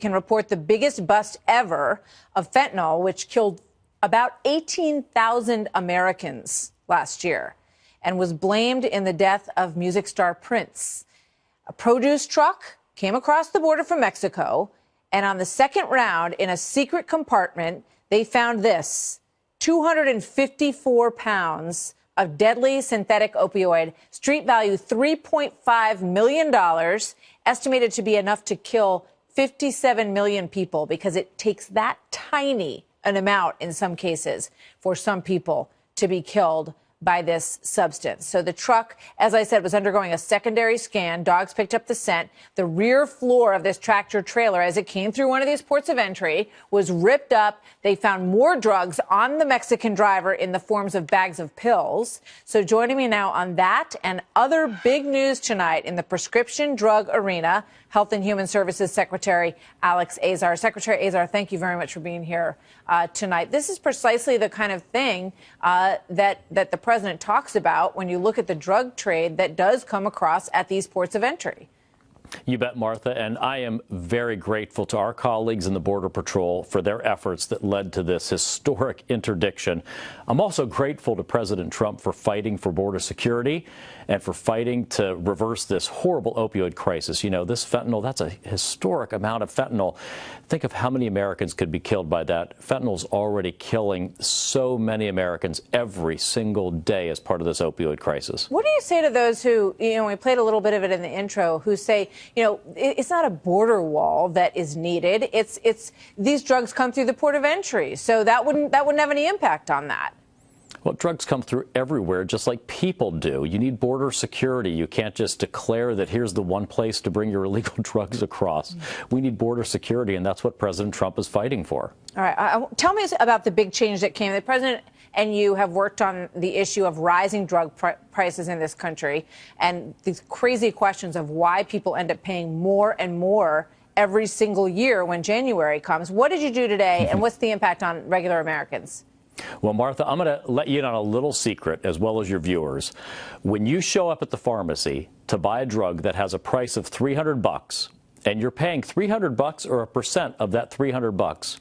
can report the biggest bust ever of fentanyl, which killed about 18,000 Americans last year and was blamed in the death of music star Prince. A produce truck came across the border from Mexico, and on the second round, in a secret compartment, they found this: 254 pounds of deadly synthetic opioid, street value $3.5 million, estimated to be enough to kill 57 million people, because it takes that tiny an amount in some cases for some people to be killed by this substance. So the truck, as I said, was undergoing a secondary scan. Dogs picked up the scent. The rear floor of this tractor trailer, as it came through one of these ports of entry, was ripped up. They found more drugs on the Mexican driver in the forms of bags of pills. So joining me now on that and other big news tonight in the prescription drug arena, Health and Human Services Secretary Alex Azar. Secretary Azar, thank you very much for being here tonight. This is precisely the kind of thing that the president talks about when you look at the drug trade that does come across at these ports of entry. You bet, Martha, and I am very grateful to our colleagues in the Border Patrol for their efforts that led to this historic interdiction. I'm also grateful to President Trump for fighting for border security and for fighting to reverse this horrible opioid crisis. You know, this fentanyl, that's a historic amount of fentanyl. Think of how many Americans could be killed by that. Fentanyl's already killing so many Americans every single day as part of this opioid crisis. What do you say to those who, you know, we played a little bit of it in the intro, who say, you know, it's not a border wall that is needed. It's these drugs come through the port of entry, so that wouldn't have any impact on that. Well, drugs come through everywhere, just like people do. You need border security. You can't just declare that here's the one place to bring your illegal drugs across. We need border security, and that's what President Trump is fighting for. All right. Tell me about the big change that came. The president and you have worked on the issue of rising drug prices in this country and these crazy questions of why people end up paying more and more every single year when January comes. What did you do today, and what's the impact on regular Americans? Well, Martha, I'm going to let you in on a little secret, as well as your viewers. When you show up at the pharmacy to buy a drug that has a price of $300 and you're paying $300 or a percent of that $300,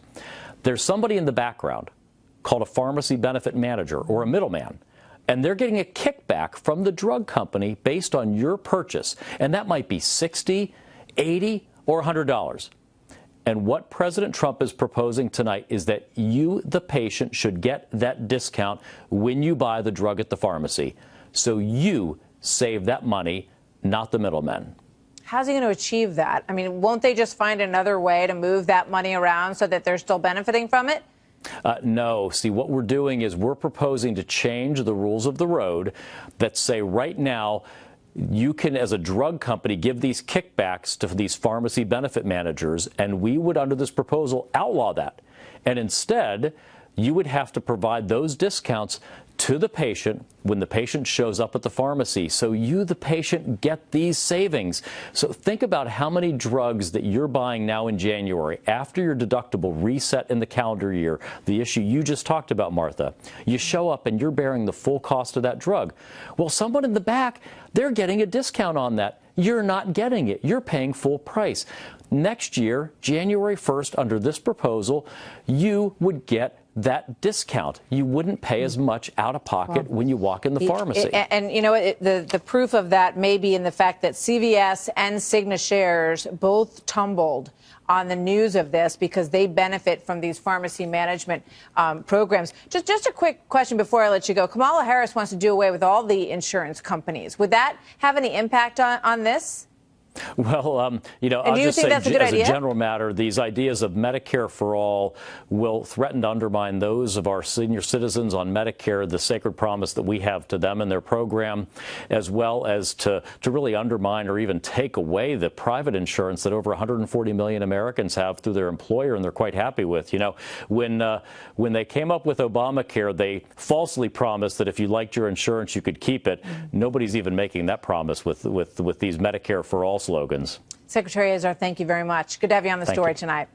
there's somebody in the background called a pharmacy benefit manager or a middleman, and they're getting a kickback from the drug company based on your purchase, and that might be $60, $80, or $100. And what President Trump is proposing tonight is that you, the patient, should get that discount when you buy the drug at the pharmacy. So you save that money, not the middlemen. How's he going to achieve that? I mean, won't they just find another way to move that money around so that they're still benefiting from it? No. See, what we're doing is we're proposing to change the rules of the road that say right now, you can, as a drug company, give these kickbacks to these pharmacy benefit managers, and we would, under this proposal, outlaw that. And instead, you would have to provide those discounts to the patient when the patient shows up at the pharmacy. So you, the patient, get these savings. So think about how many drugs that you're buying now in January after your deductible reset in the calendar year, the issue you just talked about, Martha. You show up and you're bearing the full cost of that drug. Well, someone in the back, they're getting a discount on that. You're not getting it. You're paying full price. Next year, January 1st, under this proposal, you would get that discount. You wouldn't pay as much out of pocket when you walk in the pharmacy. And you know, the proof of that may be in the fact that CVS and Cigna shares both tumbled on the news of this because they benefit from these pharmacy management programs. Just a quick question before I let you go. Kamala Harris wants to do away with all the insurance companies. Would that have any impact on this? Well, you know, I'll just say, as a general matter, these ideas of Medicare for all will threaten to undermine those of our senior citizens on Medicare, the sacred promise that we have to them and their program, as well as to really undermine or even take away the private insurance that over 140 million Americans have through their employer and they're quite happy with. You know, when they came up with Obamacare, they falsely promised that if you liked your insurance, you could keep it. Nobody's even making that promise with these Medicare for all slogans. Secretary Azar, thank you very much. Good to have you on the story tonight.